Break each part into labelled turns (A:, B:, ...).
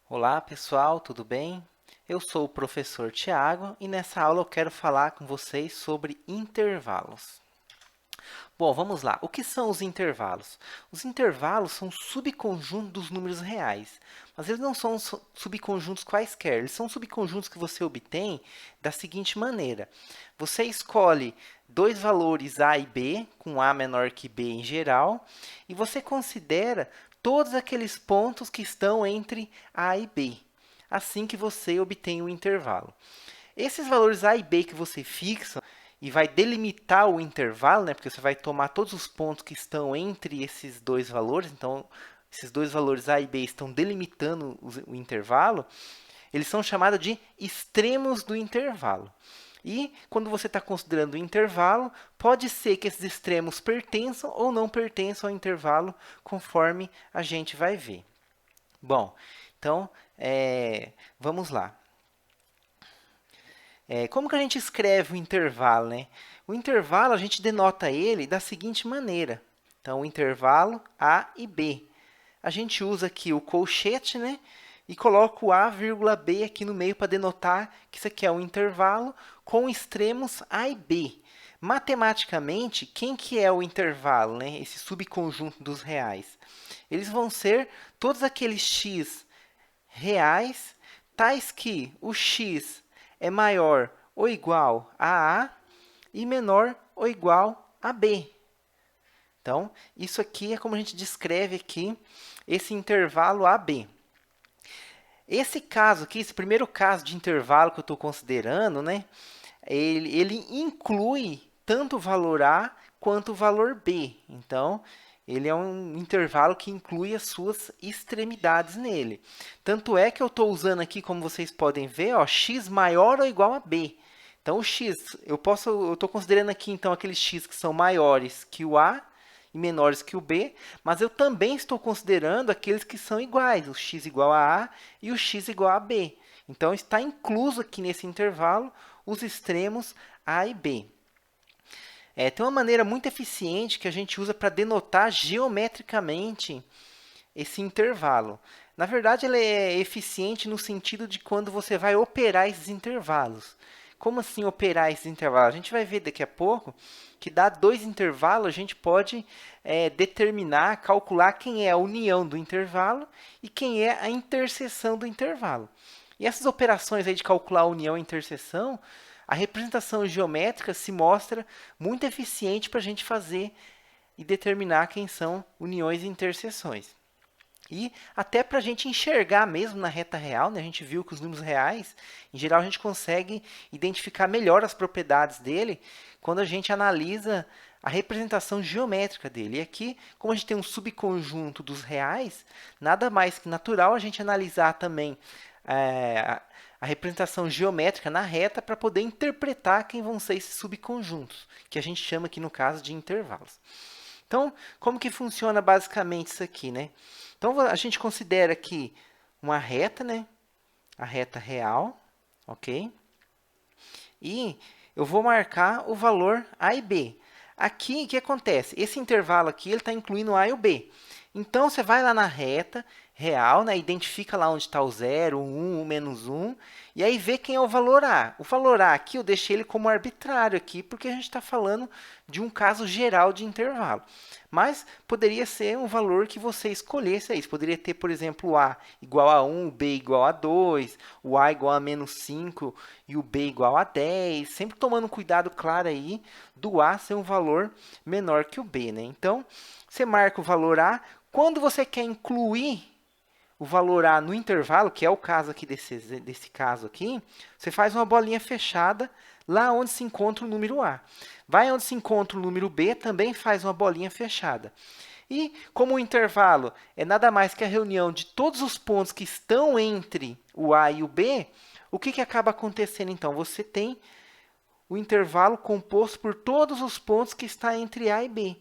A: Olá pessoal, tudo bem? Eu sou o professor Tiago e nessa aula eu quero falar com vocês sobre intervalos. Bom, vamos lá. O que são os intervalos? Os intervalos são subconjuntos dos números reais, mas eles não são subconjuntos quaisquer, eles são subconjuntos que você obtém da seguinte maneira. Você escolhe dois valores A e B, com A menor que B em geral, e você considera todos aqueles pontos que estão entre A e B. Assim que você obtém o intervalo. Esses valores A e B que você fixa e vai delimitar o intervalo, né? Porque você vai tomar todos os pontos que estão entre esses dois valores. Então, esses dois valores A e B estão delimitando o intervalo. Eles são chamados de extremos do intervalo. E quando você está considerando o intervalo, pode ser que esses extremos pertençam ou não pertençam ao intervalo, conforme a gente vai ver. Bom, então, vamos lá. Como que a gente escreve o intervalo, né? O intervalo, a gente denota ele da seguinte maneira. Então, o intervalo A e B. A gente usa aqui o colchete, né? E coloca o A, vírgula B aqui no meio para denotar que isso aqui é um intervalo com extremos A e B. Matematicamente, quem que é o intervalo, né? Esse subconjunto dos reais? Eles vão ser todos aqueles x reais, tais que o x é maior ou igual a A e menor ou igual a B. Então, isso aqui é como a gente descreve aqui esse intervalo AB. Esse caso aqui, esse primeiro caso de intervalo que eu estou considerando, né, ele inclui tanto o valor A quanto o valor B. Então, ele é um intervalo que inclui as suas extremidades nele. Tanto é que eu estou usando aqui, como vocês podem ver, ó, x maior ou igual a b. Então, o x, eu estou considerando aqui, então, aqueles x que são maiores que o a e menores que o b, mas eu também estou considerando aqueles que são iguais, o x igual a e o x igual a b. Então, está incluso aqui nesse intervalo os extremos a e b. Tem uma maneira muito eficiente que a gente usa para denotar geometricamente esse intervalo. Na verdade, ela é eficiente no sentido de quando você vai operar esses intervalos. Como assim operar esses intervalos? A gente vai ver daqui a pouco que dá dois intervalos, a gente pode determinar, calcular quem é a união do intervalo e quem é a interseção do intervalo. E essas operações aí de calcular a união e interseção, a representação geométrica se mostra muito eficiente para a gente fazer e determinar quem são uniões e interseções. E até para a gente enxergar mesmo na reta real, né? A gente viu que os números reais, em geral, a gente consegue identificar melhor as propriedades dele quando a gente analisa a representação geométrica dele. E aqui, como a gente tem um subconjunto dos reais, nada mais que natural a gente analisar também a representação geométrica na reta para poder interpretar quem vão ser esses subconjuntos, que a gente chama aqui no caso de intervalos. Então, como que funciona basicamente isso aqui, né? Então, a gente considera aqui uma reta, né? A reta real, ok? E eu vou marcar o valor A e B. Aqui, o que acontece? Esse intervalo aqui está incluindo o A e o B. Então, você vai lá na reta real, né? Identifica lá onde está o 0, o 1, o menos 1, e aí vê quem é o valor A. O valor A aqui, eu deixei ele como arbitrário aqui, porque a gente está falando de um caso geral de intervalo. Mas poderia ser um valor que você escolhesse aí. Você poderia ter, por exemplo, o A igual a 1, o B igual a 2, o A igual a menos 5 e o B igual a 10. Sempre tomando cuidado, claro, aí do A ser um valor menor que o B, né? Então, você marca o valor A. Quando você quer incluir o valor A no intervalo, que é o caso aqui desse caso aqui, você faz uma bolinha fechada lá onde se encontra o número A. Vai onde se encontra o número B, também faz uma bolinha fechada. E como o intervalo é nada mais que a reunião de todos os pontos que estão entre o A e o B, o que acaba acontecendo então? Você tem o intervalo composto por todos os pontos que está entre A e B,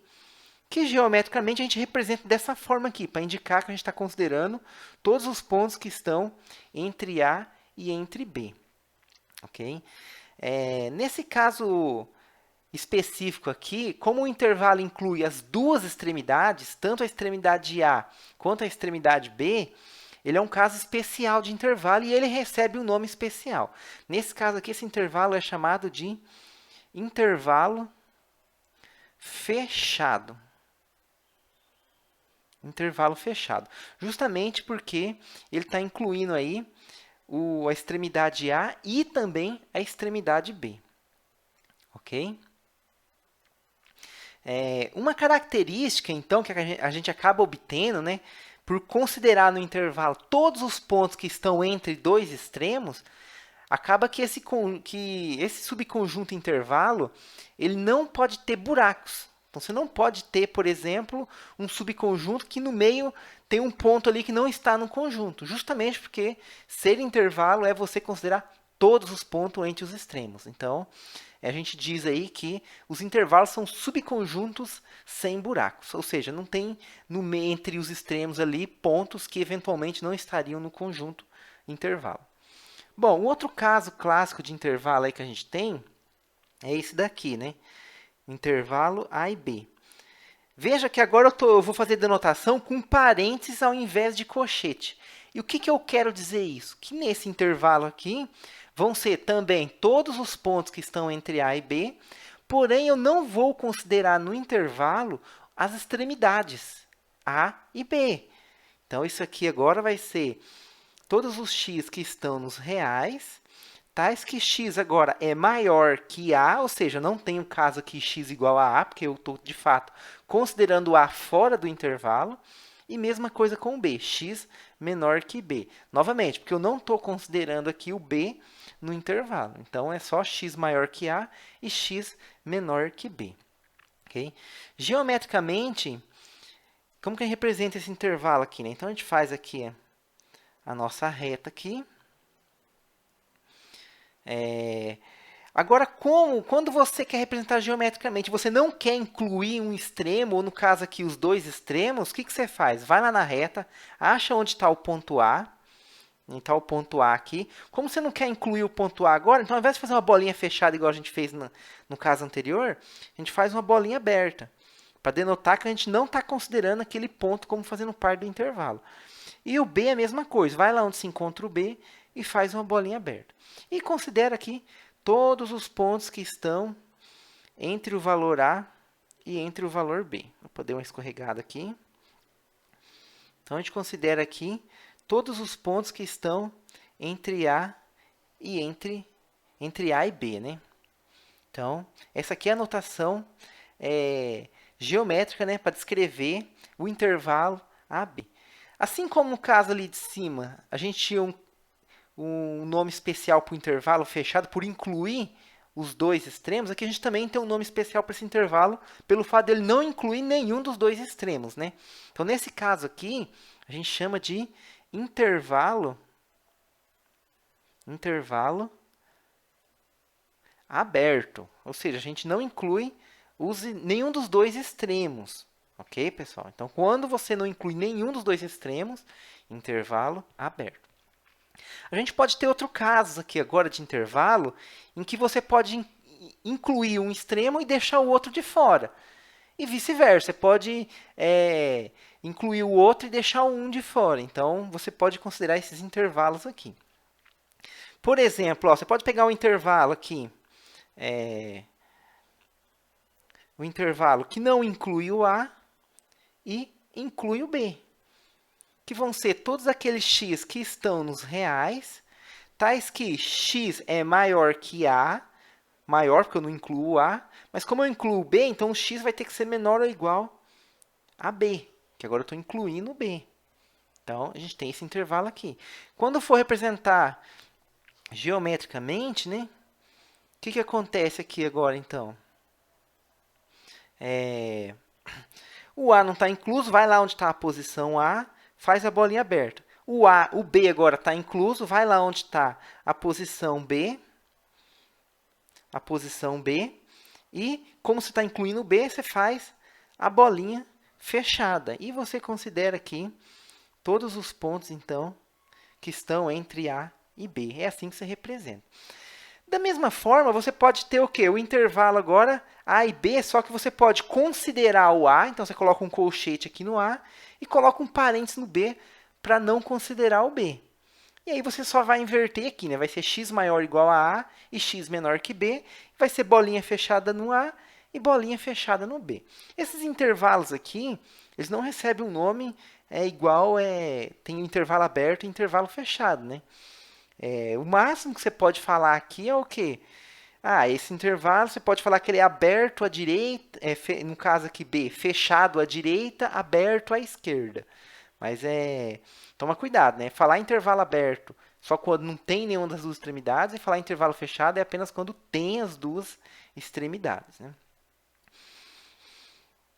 A: que geometricamente a gente representa dessa forma aqui, para indicar que a gente está considerando todos os pontos que estão entre A e entre B. Ok? Nesse caso específico aqui, como o intervalo inclui as duas extremidades, tanto a extremidade A quanto a extremidade B, ele é um caso especial de intervalo e ele recebe um nome especial. Nesse caso aqui, esse intervalo é chamado de intervalo fechado. Intervalo fechado. Justamente porque ele está incluindo aí a extremidade A e também a extremidade B. Ok? Uma característica, então, que a gente acaba obtendo, né, por considerar no intervalo todos os pontos que estão entre dois extremos, acaba que esse subconjunto intervalo ele não pode ter buracos. Então, você não pode ter, por exemplo, um subconjunto que no meio tem um ponto ali que não está no conjunto, justamente porque ser intervalo é você considerar todos os pontos entre os extremos. Então, a gente diz aí que os intervalos são subconjuntos sem buracos, ou seja, não tem entre os extremos ali pontos que eventualmente não estariam no conjunto intervalo. Bom, o outro caso clássico de intervalo aí que a gente tem é esse daqui, né? Intervalo A e B. Veja que agora eu vou fazer denotação com parênteses ao invés de colchete. E o que eu quero dizer isso? Que nesse intervalo aqui vão ser também todos os pontos que estão entre A e B, porém eu não vou considerar no intervalo as extremidades A e B. Então, isso aqui agora vai ser todos os x que estão nos reais, tais que x agora é maior que A, ou seja, não tem o caso aqui x igual a A, porque eu estou, de fato, considerando A fora do intervalo. E mesma coisa com o B, x menor que B. Novamente, porque eu não estou considerando aqui o B no intervalo. Então, é só x maior que A e x menor que B. Okay? Geometricamente, como que a gente representa esse intervalo aqui? Né? Então, a gente faz aqui a nossa reta aqui. Agora, quando você quer representar geometricamente, você não quer incluir um extremo, ou no caso aqui os dois extremos, o que você faz? Vai lá na reta, acha onde está o ponto A, está o ponto A aqui. Como você não quer incluir o ponto A agora, então ao invés de fazer uma bolinha fechada igual a gente fez no caso anterior, a gente faz uma bolinha aberta, para denotar que a gente não está considerando aquele ponto como fazendo parte do intervalo. E o B é a mesma coisa, vai lá onde se encontra o B e faz uma bolinha aberta. E considera aqui todos os pontos que estão entre o valor A e entre o valor B. Vou dar uma escorregada aqui. Então, a gente considera aqui todos os pontos que estão entre A e entre A e B, né? Então, essa aqui é a notação geométrica, né, para descrever o intervalo AB. Assim como no caso ali de cima, a gente tinha um nome especial para o intervalo fechado, por incluir os dois extremos, aqui a gente também tem um nome especial para esse intervalo, pelo fato dele não incluir nenhum dos dois extremos, né? Então, nesse caso aqui, a gente chama de intervalo aberto, ou seja, a gente não inclui nenhum dos dois extremos, ok, pessoal? Então, quando você não inclui nenhum dos dois extremos, intervalo aberto. A gente pode ter outro caso aqui agora de intervalo, em que você pode incluir um extremo e deixar o outro de fora. E vice-versa, você pode incluir o outro e deixar um de fora. Então, você pode considerar esses intervalos aqui. Por exemplo, você pode pegar um intervalo aqui, o intervalo que não inclui o A e inclui o B, que vão ser todos aqueles x que estão nos reais, tais que x é maior que A, maior porque eu não incluo o A, mas como eu incluo o B, então o x vai ter que ser menor ou igual a B, que agora eu estou incluindo o B. Então, a gente tem esse intervalo aqui. Quando for representar geometricamente, né, o que acontece aqui agora, então? O A não está incluso, vai lá onde está a posição A, faz a bolinha aberta. O B agora está incluso, vai lá onde está a posição B. E, como você está incluindo o B, você faz a bolinha fechada. E você considera aqui todos os pontos, então, que estão entre A e B. É assim que você representa. Da mesma forma, você pode ter o quê? O intervalo agora, A e B, só que você pode considerar o A, então você coloca um colchete aqui no A e coloca um parênteses no B para não considerar o b. E aí você só vai inverter aqui, né? Vai ser x maior ou igual a e x menor que b. Vai ser bolinha fechada no a e bolinha fechada no b. Esses intervalos aqui, eles não recebem um nome igual, tem intervalo aberto e intervalo fechado, né? O máximo que você pode falar aqui é o quê? Esse intervalo, você pode falar que ele é aberto à direita, no caso aqui B, fechado à direita, aberto à esquerda. Mas toma cuidado, né? Falar intervalo aberto só quando não tem nenhuma das duas extremidades, e falar intervalo fechado é apenas quando tem as duas extremidades, né?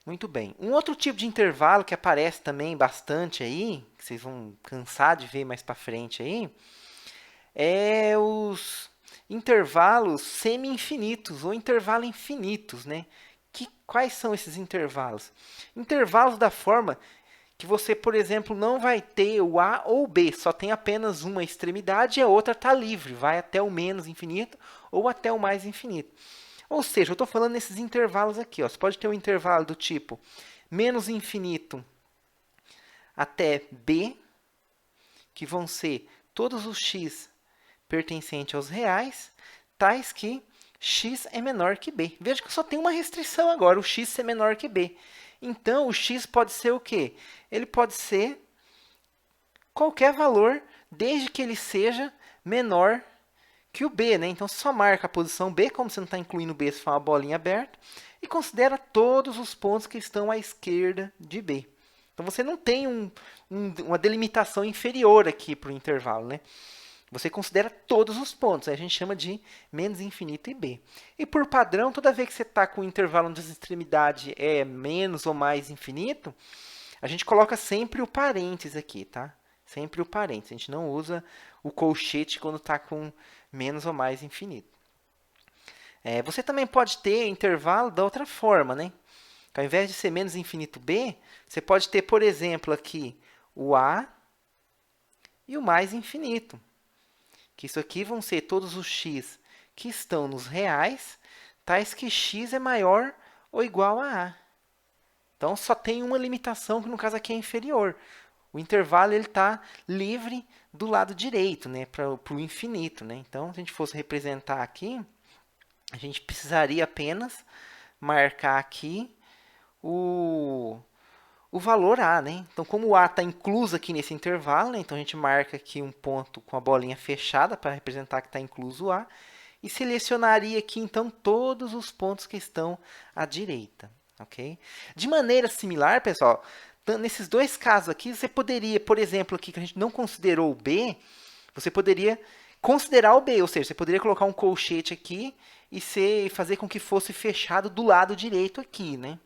A: Muito bem. Um outro tipo de intervalo que aparece também bastante aí, que vocês vão cansar de ver mais para frente aí, é os intervalos semi-infinitos ou intervalos infinitos, né? Quais são esses intervalos? Intervalos da forma que você, por exemplo, não vai ter o A ou o B, só tem apenas uma extremidade e a outra está livre, vai até o menos infinito ou até o mais infinito. Ou seja, eu estou falando nesses intervalos aqui. Ó. Você pode ter um intervalo do tipo menos infinito até B, que vão ser todos os x pertencentes aos reais, tais que x é menor que b. Veja que só tem uma restrição agora, o x ser menor que b. Então, o x pode ser o quê? Ele pode ser qualquer valor, desde que ele seja menor que o b, né? Então, você só marca a posição b, como você não está incluindo b, se for uma bolinha aberta, e considera todos os pontos que estão à esquerda de b. Então, você não tem uma delimitação inferior aqui para o intervalo, né? Você considera todos os pontos, aí a gente chama de menos infinito e b. E por padrão, toda vez que você está com o intervalo onde a extremidade é menos ou mais infinito, a gente coloca sempre o parênteses aqui, tá? Sempre o parênteses. A gente não usa o colchete quando está com menos ou mais infinito. Você também pode ter intervalo da outra forma, né? Ao invés de ser menos infinito b, você pode ter, por exemplo, aqui o a e o mais infinito. Que isso aqui vão ser todos os x que estão nos reais, tais que x é maior ou igual a a. Então, só tem uma limitação, que no caso aqui é inferior. O intervalo está livre do lado direito, né, para o infinito. Né? Então, se a gente fosse representar aqui, a gente precisaria apenas marcar aqui o valor A, né? Então, como o A está incluso aqui nesse intervalo, né? Então a gente marca aqui um ponto com a bolinha fechada para representar que está incluso o A. E selecionaria aqui, então, todos os pontos que estão à direita. Okay? De maneira similar, pessoal, nesses dois casos aqui, você poderia, por exemplo, aqui que a gente não considerou o B, você poderia considerar o B, ou seja, você poderia colocar um colchete aqui e fazer com que fosse fechado do lado direito aqui, né?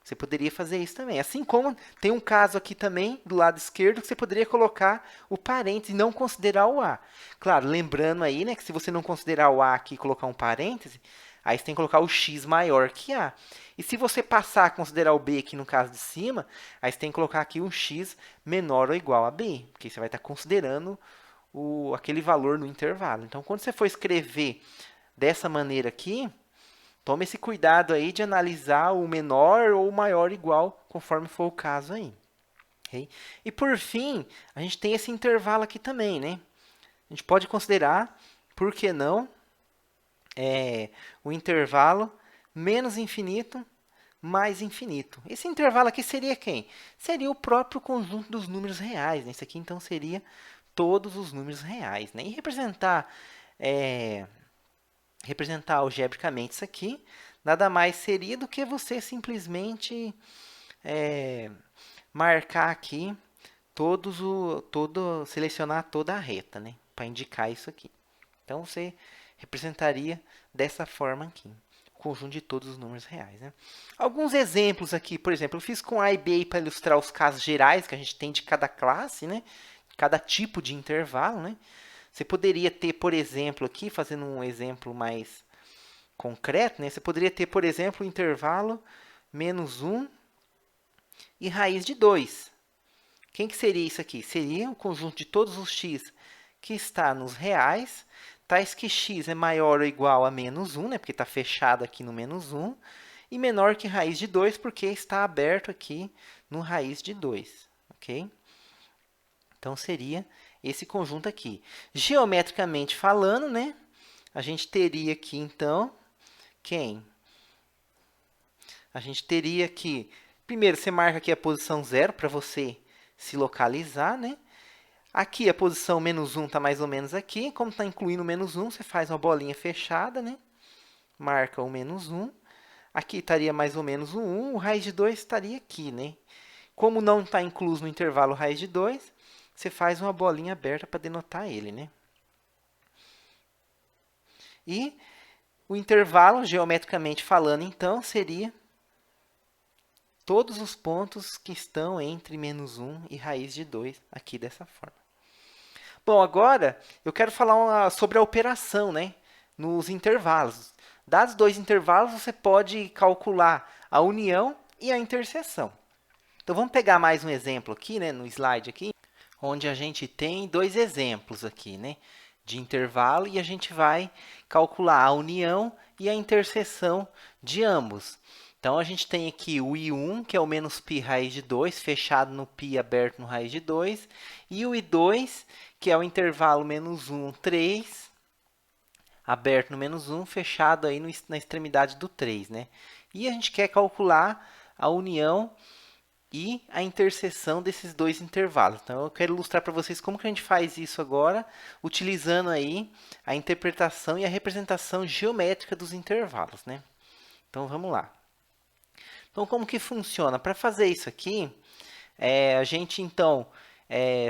A: Você poderia fazer isso também. Assim como tem um caso aqui também, do lado esquerdo, que você poderia colocar o parêntese e não considerar o A. Claro, lembrando aí, né, que se você não considerar o A aqui e colocar um parêntese, aí você tem que colocar o x maior que A. E se você passar a considerar o B aqui no caso de cima, aí você tem que colocar aqui um x menor ou igual a B, porque você vai estar considerando aquele valor no intervalo. Então, quando você for escrever dessa maneira aqui, tome esse cuidado aí de analisar o menor ou o maior igual, conforme for o caso aí. Okay? E por fim, a gente tem esse intervalo aqui também, né? A gente pode considerar, por que não, o intervalo menos infinito mais infinito. Esse intervalo aqui seria quem? Seria o próprio conjunto dos números reais. Né? Esse aqui, então, seria todos os números reais. Né? E representar algebricamente isso aqui, nada mais seria do que você simplesmente marcar aqui selecionar toda a reta, né, para indicar isso aqui. Então, você representaria dessa forma aqui, o conjunto de todos os números reais. Né? Alguns exemplos aqui, por exemplo, eu fiz com A e B para ilustrar os casos gerais que a gente tem de cada classe, né, cada tipo de intervalo, né? Você poderia ter, por exemplo, aqui, fazendo um exemplo mais concreto, né? Você poderia ter, por exemplo, o intervalo menos 1 e raiz de 2. Quem que seria isso aqui? Seria o conjunto de todos os x que está nos reais, tais que x é maior ou igual a menos 1, né? Porque está fechado aqui no menos 1, e menor que raiz de 2, porque está aberto aqui no raiz de 2. Ok? Então, seria esse conjunto aqui. Geometricamente falando, né, a gente teria aqui, então, quem? A gente teria aqui, primeiro, você marca aqui a posição 0 para você se localizar, né? Aqui a posição menos 1 está mais ou menos aqui. Como está incluindo menos 1, você faz uma bolinha fechada, né? Marca o menos 1. Aqui estaria mais ou menos o 1, o raiz de 2 estaria aqui, né? Como não está incluso no intervalo raiz de 2, você faz uma bolinha aberta para denotar ele, né? E o intervalo, geometricamente falando, então, seria todos os pontos que estão entre menos 1 e raiz de 2, aqui dessa forma. Bom, agora eu quero falar sobre a operação, né, nos intervalos. Dados dois intervalos, você pode calcular a união e a interseção. Então, vamos pegar mais um exemplo aqui, né, no slide aqui, onde a gente tem dois exemplos aqui, né, de intervalo, e a gente vai calcular a união e a interseção de ambos. Então, a gente tem aqui o I1, que é o menos π raiz de 2, fechado no π, aberto no raiz de 2, e o I2, que é o intervalo menos 1, 3, aberto no menos 1, fechado aí na extremidade do 3, né? E a gente quer calcular a união e a interseção desses dois intervalos. Então, eu quero ilustrar para vocês como que a gente faz isso agora, utilizando aí a interpretação e a representação geométrica dos intervalos, né? Então, vamos lá. Então, como que funciona? Para fazer isso aqui, a gente, então,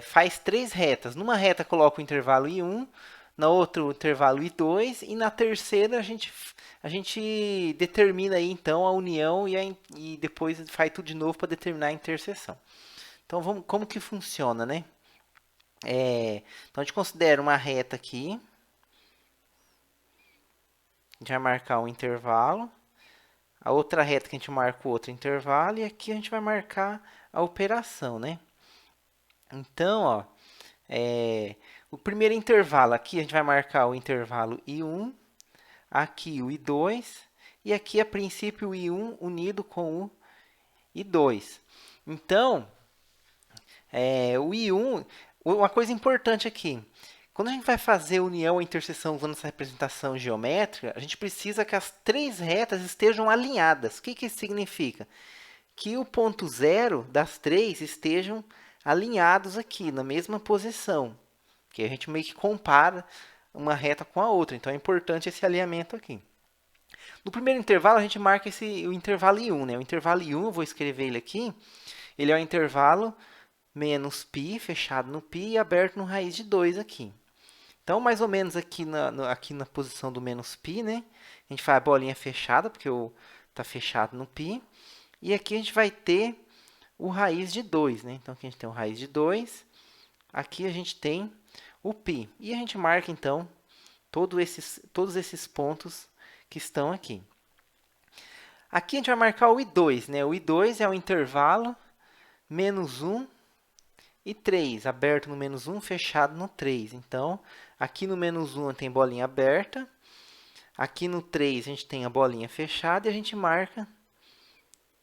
A: faz três retas. Numa reta, coloca o intervalo I1, na outra, o intervalo I2, e na terceira, a gente determina aí, então, a união e depois faz tudo de novo para determinar a interseção. Então, como que funciona, né? Então, a gente considera uma reta aqui. A gente vai marcar um intervalo. A outra reta que a gente marca o outro intervalo. E aqui a gente vai marcar a operação, né? Então, ó, o primeiro intervalo aqui, a gente vai marcar o intervalo I1. Aqui o I2. E aqui, a princípio, o I1 unido com o I2. Então, o I1, uma coisa importante aqui, quando a gente vai fazer união ou interseção usando essa representação geométrica, a gente precisa que as três retas estejam alinhadas. O que isso significa? Que o ponto zero das três estejam alinhados aqui, na mesma posição. Que a gente meio que compara uma reta com a outra. Então, é importante esse alinhamento aqui. No primeiro intervalo, a gente marca o intervalo I1. Né? O intervalo I1, eu vou escrever ele aqui, ele é o intervalo menos π, fechado no π, e aberto no raiz de 2 aqui. Então, mais ou menos aqui na posição do menos π, né? A gente faz a bolinha fechada, porque está fechado no π. E aqui a gente vai ter o raiz de 2, né? Então, aqui a gente tem o raiz de 2. Aqui a gente tem o π. E a gente marca, então, todos esses pontos que estão aqui. Aqui a gente vai marcar o I2, né? O I2 é o intervalo menos 1 e 3, aberto no menos 1, fechado no 3. Então, aqui no menos 1 tem bolinha aberta. Aqui no 3 a gente tem a bolinha fechada e a gente marca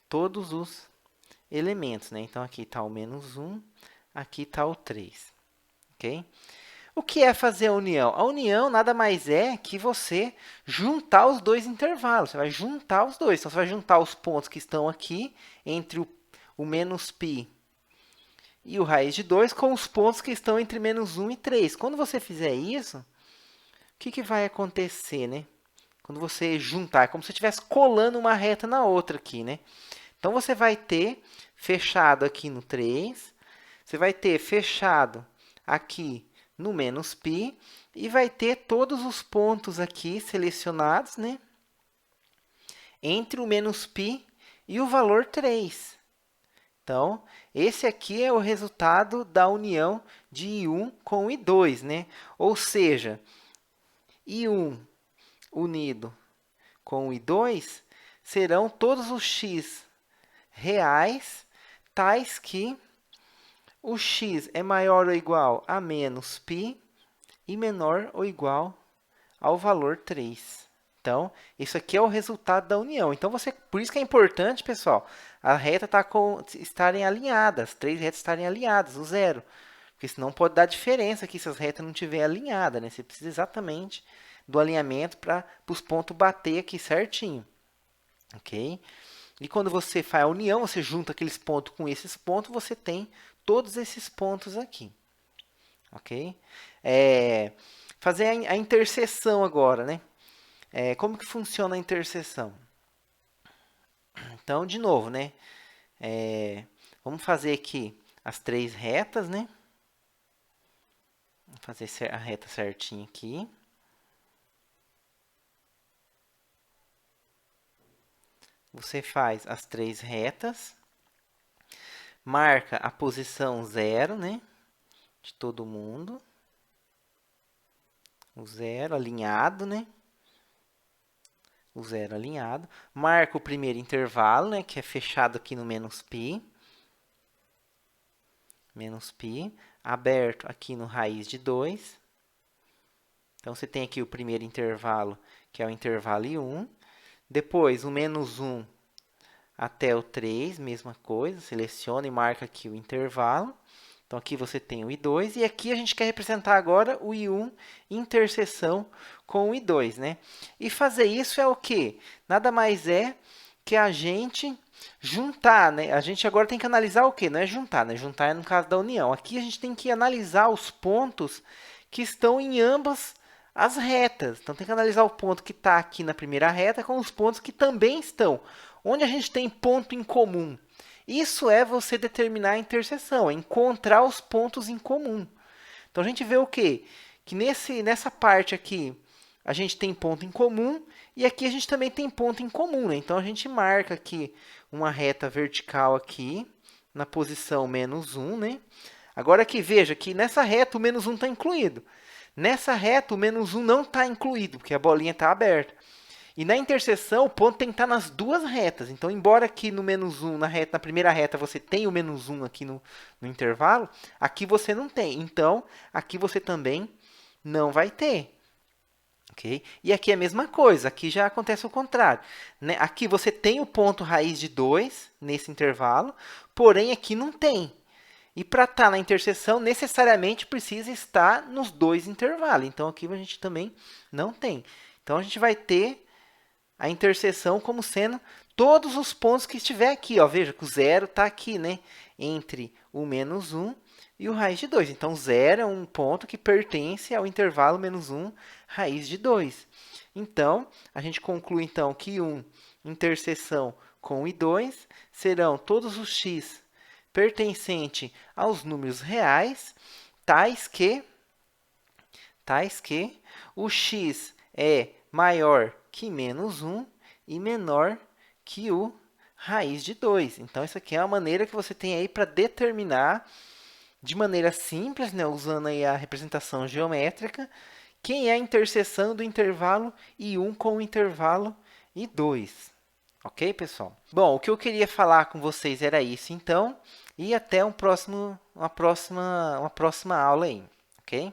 A: todos os elementos, né? Então, aqui está o menos 1, aqui está o 3. Ok? O que é fazer a união? A união nada mais é que você juntar os dois intervalos. Você vai juntar os dois. Então, você vai juntar os pontos que estão aqui entre o menos π e o raiz de 2 com os pontos que estão entre menos 1 e 3. Quando você fizer isso, o que vai acontecer, né? Quando você juntar, é como se você estivesse colando uma reta na outra aqui, né? Então, você vai ter fechado aqui no 3, você vai ter fechado aqui no menos π, e vai ter todos os pontos aqui selecionados, né? Entre o menos π e o valor 3. Então, esse aqui é o resultado da união de I1 com I2, né? Ou seja, I1 unido com I2 serão todos os x reais, tais que o x é maior ou igual a menos π e menor ou igual ao valor 3. Então, isso aqui é o resultado da união. Então, por isso que é importante, pessoal, a reta estarem alinhadas, as três retas estarem alinhadas, o zero. Porque senão pode dar diferença aqui se as retas não estiverem alinhadas, né? Você precisa exatamente do alinhamento para os pontos bater aqui certinho, ok? E quando você faz a união, você junta aqueles pontos com esses pontos, você tem todos esses pontos aqui, ok? Fazer a interseção agora, né? Como que funciona a interseção? Então, de novo, né? Vamos fazer aqui as 3 retas, né? Vamos fazer a reta certinha aqui. Você faz as 3 retas, marca a posição 0, né? De todo mundo. O 0 alinhado, né? O 0 alinhado. Marca o primeiro intervalo, né? Que é fechado aqui no menos π. Menos π. Aberto aqui no raiz de 2. Então, você tem aqui o primeiro intervalo, que é o intervalo I1. Depois, o menos 1 até o 3, mesma coisa. Seleciona e marca aqui o intervalo. Então, aqui você tem o I2. E aqui a gente quer representar agora o I1 interseção com o I2, né? E fazer isso é o quê? Nada mais é que a gente juntar, né? A gente agora tem que analisar o quê? Não é juntar, né? Juntar é no caso da união. Aqui a gente tem que analisar os pontos que estão em ambas as retas. Então, tem que analisar o ponto que está aqui na primeira reta com os pontos que também estão. Onde a gente tem ponto em comum? Isso é você determinar a interseção, é encontrar os pontos em comum. Então, a gente vê o quê? Que nessa parte aqui, a gente tem ponto em comum, e aqui a gente também tem ponto em comum, né? Então, a gente marca aqui uma reta vertical aqui, na posição menos 1, né? Agora aqui, veja que nessa reta o menos 1 está incluído. Nessa reta, o menos 1 não está incluído, porque a bolinha está aberta. E na interseção, o ponto tem que estar nas duas retas. Então, embora aqui no menos 1, na primeira reta, você tenha o menos 1 aqui no intervalo, aqui você não tem. Então, aqui você também não vai ter. Okay? E aqui é a mesma coisa, aqui já acontece o contrário. Né? Aqui você tem o ponto raiz de 2 nesse intervalo, porém aqui não tem. E para estar na interseção, necessariamente precisa estar nos dois intervalos. Então, aqui a gente também não tem. Então, a gente vai ter a interseção como sendo todos os pontos que estiver aqui. Ó. Veja que o 0 está aqui, né? Entre o menos 1 e o raiz de 2. Então, 0 é um ponto que pertence ao intervalo menos 1, raiz de 2. Então, a gente conclui então que 1 interseção com I2 serão todos os x pertencente aos números reais, tais que o x é maior que menos 1 e menor que o raiz de 2. Então, isso aqui é uma maneira que você tem aí para determinar, de maneira simples, né, usando aí a representação geométrica, quem é a interseção do intervalo I1 com o intervalo I2. Ok, pessoal? Bom, o que eu queria falar com vocês era isso, então, e até uma próxima aula aí, ok?